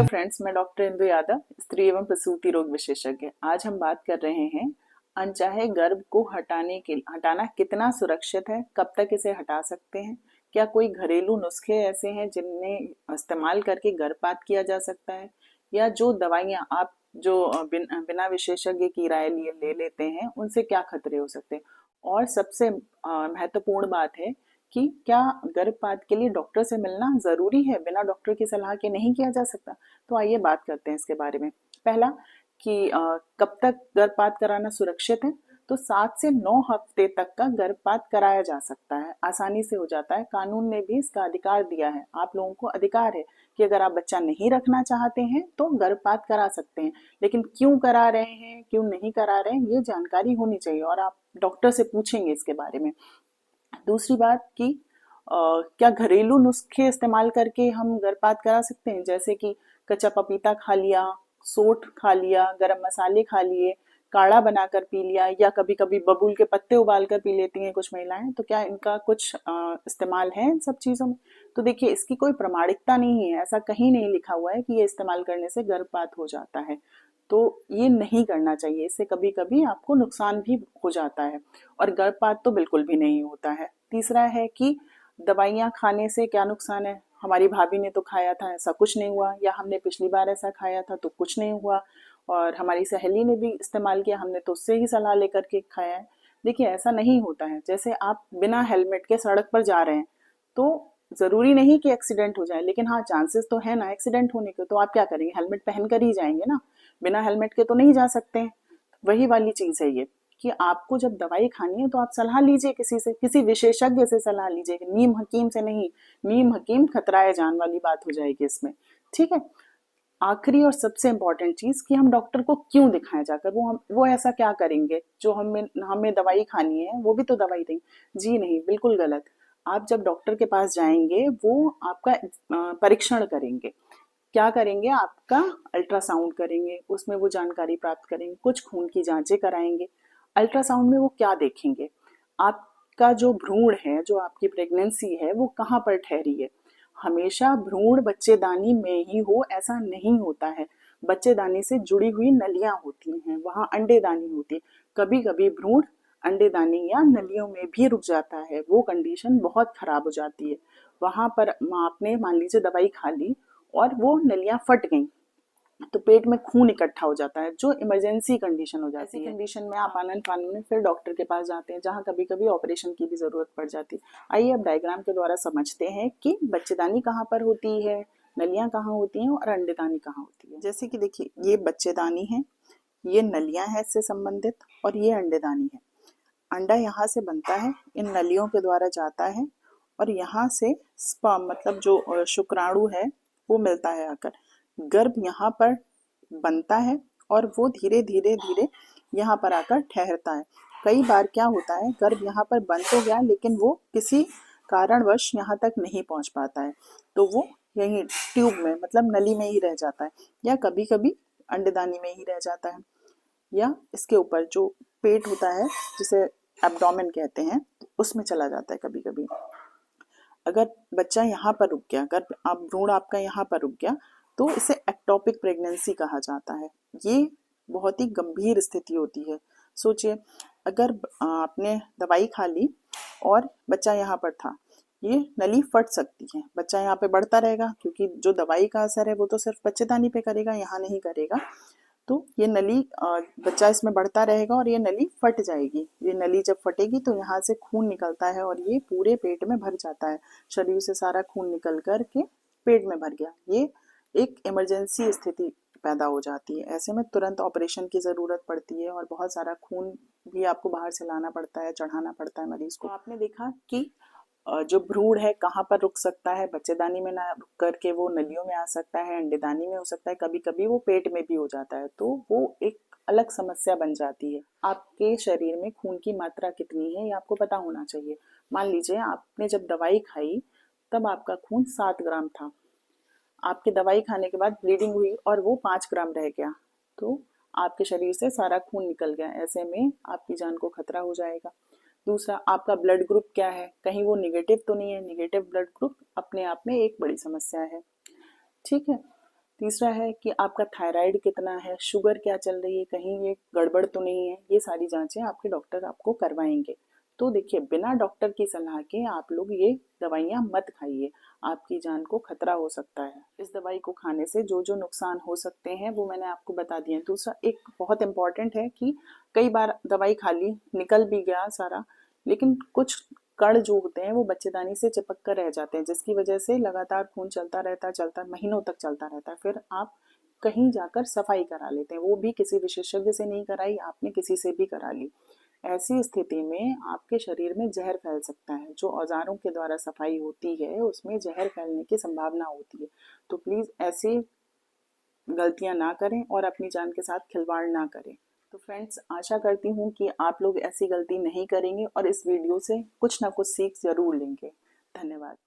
Hello friends, मैं doctor Indu Yadav, स्त्री एवं प्रसूति रोग विशेषज्ञ। आज हम बात कर रहे हैं अनचाहे गर्भ को हटाना कितना सुरक्षित है, कब तक इसे हटा सकते हैं, क्या कोई घरेलू नुस्खे ऐसे हैं जिन्हें इस्तेमाल करके गर्भपात किया जा सकता है, या जो दवाइयाँ आप बिना विशेषज्ञ की राय लिए ले लेते हैं उनसे क्या खतरे हो सकते हैं। और सबसे महत्वपूर्ण बात है कि क्या गर्भपात के लिए डॉक्टर से मिलना ज़रूरी है, बिना डॉक्टर की सलाह के नहीं किया जा सकता। तो आइए बात करते हैं इसके बारे में। पहला कि कब तक गर्भपात कराना सुरक्षित है। तो 7 से 9 हफ्ते तक का गर्भपात कराया जा सकता है, आसानी से हो जाता है। कानून ने भी इसका अधिकार दिया है, आप लोगों को अधिकार है कि अगर आप बच्चा नहीं रखना चाहते हैं तो गर्भपात करा सकते हैं। लेकिन क्यों करा रहे हैं, क्यों नहीं करा रहे हैं, ये जानकारी होनी चाहिए और आप डॉक्टर से पूछेंगे इसके बारे में। दूसरी बात कि क्या घरेलू नुस्खे इस्तेमाल करके हम गर्भपात करा सकते हैं, जैसे कि कच्चा पपीता खा लिया, सोंठ खा लिया, गरम मसाले खा लिए, काढ़ा बनाकर पी लिया, या कभी कभी बबूल के पत्ते उबाल कर पी लेती हैं कुछ महिलाएं। तो क्या इनका कुछ इस्तेमाल है इन सब चीज़ों में? तो देखिए, इसकी कोई प्रामाणिकता नहीं है, ऐसा कहीं नहीं लिखा हुआ है कि ये इस्तेमाल करने से गर्भपात हो जाता है। तो ये नहीं करना चाहिए, इससे कभी कभी आपको नुकसान भी हो जाता है और गर्भपात तो बिल्कुल भी नहीं होता है। तीसरा है कि दवाइयाँ खाने से क्या नुकसान है। हमारी भाभी ने तो खाया था, ऐसा कुछ नहीं हुआ, या हमने पिछली बार ऐसा खाया था तो कुछ नहीं हुआ, और हमारी सहेली ने भी इस्तेमाल किया, हमने तो उससे ही सलाह लेकर के खाया है। देखिए, ऐसा नहीं होता है। जैसे आप बिना हेलमेट के सड़क पर जा रहे हैं तो जरूरी नहीं कि एक्सीडेंट हो जाए, लेकिन हाँ, चांसेस तो है ना एक्सीडेंट होने के। तो आप क्या करेंगे, हेलमेट पहन कर ही जाएंगे ना, बिना हेलमेट के तो नहीं जा सकते हैं। वही वाली चीज है ये, कि आपको जब दवाई खानी है तो आप सलाह लीजिए किसी से, किसी विशेषज्ञ से सलाह लीजिए, नीम हकीम से नहीं। नीम हकीम खतराए जान वाली बात हो जाएगी इसमें। ठीक है। आखिरी और सबसे इम्पोर्टेंट चीज कि हम डॉक्टर को क्यों दिखाएं जाकर, वो ऐसा क्या करेंगे जो हमें हमें दवाई खानी है वो भी तो दवाई देंगे। जी नहीं, बिल्कुल गलत। आप जब डॉक्टर के पास जाएंगे वो आपका परीक्षण करेंगे। क्या करेंगे, आपका अल्ट्रासाउंड करेंगे, उसमें वो जानकारी प्राप्त करेंगे, कुछ खून की जांचें कराएंगे। अल्ट्रासाउंड में वो क्या देखेंगे, आपका जो भ्रूण है, जो आपकी प्रेगनेंसी है वो कहाँ पर ठहरी है। हमेशा भ्रूण बच्चेदानी में ही हो ऐसा नहीं होता है। बच्चेदानी से जुड़ी हुई नलियां होती हैं, वहां अंडेदानी होती है। कभी कभी भ्रूण अंडेदानी या नलियों में भी रुक जाता है, वो कंडीशन बहुत खराब हो जाती है। वहां पर आपने मान लीजिए दवाई खा ली और वो नलियां फट गई, तो पेट में खून इकट्ठा हो जाता है, जो इमरजेंसी कंडीशन हो जाती है। ऐसी कंडीशन में आप आनन फानन में फिर डॉक्टर के पास जाते हैं, जहाँ कभी कभी ऑपरेशन की भी जरूरत पड़ जाती है। आइए अब डायग्राम के द्वारा समझते हैं कि बच्चेदानी कहाँ पर होती है, नलियां कहाँ होती हैं और अंडेदानी कहाँ होती है। जैसे कि देखिए, ये बच्चेदानी है, ये नलियां हैं इससे संबंधित, और ये अंडेदानी है। अंडा यहाँ से बनता है, इन नलियों के द्वारा जाता है, और यहाँ से स्पर्म मतलब जो शुक्राणु है वो मिलता है आकर। गर्भ यहाँ पर बनता है और वो धीरे धीरे धीरे यहाँ पर आकर ठहरता है। कई बार क्या होता है, गर्भ यहाँ पर बन तो गया लेकिन वो किसी कारणवश यहाँ तक नहीं पहुँच पाता है, तो वो यही ट्यूब में मतलब नली में ही रह जाता है, या कभी कभी अंडेदानी में ही रह जाता है, या इसके ऊपर जो पेट होता है जिसे एब्डोमेन कहते हैं उसमें चला जाता है कभी कभी। अगर बच्चा यहाँ पर रुक गया, अगर आप भ्रूण आपका यहाँ पर रुक गया, तो इसे एक्टोपिक प्रेगनेंसी कहा जाता है। ये बहुत ही गंभीर स्थिति होती है। सोचिए, अगर आपने दवाई खा ली और बच्चा यहाँ पर था, ये नली फट सकती है, बच्चा यहाँ पे बढ़ता रहेगा, क्योंकि जो दवाई का असर है वो तो सिर्फ बच्चेदानी पे करेगा, यहाँ नहीं करेगा। तो ये नली बच्चा इसमें बढ़ता रहेगा और ये नली फट जाएगी। ये नली जब फटेगी तो यहाँ से खून निकलता है और ये पूरे पेट में भर जाता है। शरीर से सारा खून निकल कर के पेट में भर गया, ये एक इमरजेंसी स्थिति पैदा हो जाती है। ऐसे में तुरंत ऑपरेशन की ज़रूरत पड़ती है और बहुत सारा खून भी आपको बाहर से लाना पड़ता है, चढ़ाना पड़ता है मरीज को। आपने देखा कि जो भ्रूण है कहाँ पर रुक सकता है, बच्चेदानी में ना रुक करके वो नलियों में आ सकता है, अंडेदानी में हो सकता है, कभी कभी वो पेट में भी हो जाता है। तो वो एक अलग समस्या बन जाती है। आपके शरीर में खून की मात्रा कितनी है ये आपको पता होना चाहिए। मान लीजिए आपने जब दवाई खाई तब आपका खून 7 ग्राम था, आपके दवाई खाने के बाद ब्लीडिंग हुई और वो 5 ग्राम रह गया, तो आपके शरीर से सारा खून निकल गया। ऐसे में आपकी जान को खतरा हो जाएगा। दूसरा, आपका ब्लड ग्रुप क्या है, कहीं वो निगेटिव तो नहीं है। निगेटिव ब्लड ग्रुप अपने आप में एक बड़ी समस्या है। ठीक है। तीसरा है कि आपका थायराइड कितना है, शुगर क्या चल रही है, कहीं ये गड़बड़ तो नहीं है। ये सारी जांचें आपके डॉक्टर आपको करवाएंगे। तो देखिए, बिना डॉक्टर की सलाह के आप लोग ये दवाइयाँ मत खाइए, आपकी जान को खतरा हो सकता है। इस दवाई को खाने से जो जो नुकसान हो सकते हैं वो मैंने आपको बता दिए हैं। दूसरा एक बहुत इंपॉर्टेंट है कि कई बार दवाई खा ली, निकल भी गया सारा, लेकिन कुछ कण जो होते हैं वो बच्चेदानी से चिपक कर रह जाते हैं, जिसकी वजह से लगातार खून चलता महीनों तक चलता रहता है। फिर आप कहीं जाकर सफाई करा लेते हैं, वो भी किसी विशेषज्ञ से नहीं कराई, आपने किसी से भी करा ली। ऐसी स्थिति में आपके शरीर में जहर फैल सकता है। जो औजारों के द्वारा सफाई होती है उसमें जहर फैलने की संभावना होती है। तो प्लीज ऐसी गलतियां ना करें और अपनी जान के साथ खिलवाड़ ना करें। तो फ्रेंड्स, आशा करती हूँ कि आप लोग ऐसी गलती नहीं करेंगे और इस वीडियो से कुछ ना कुछ सीख जरूर लेंगे। धन्यवाद।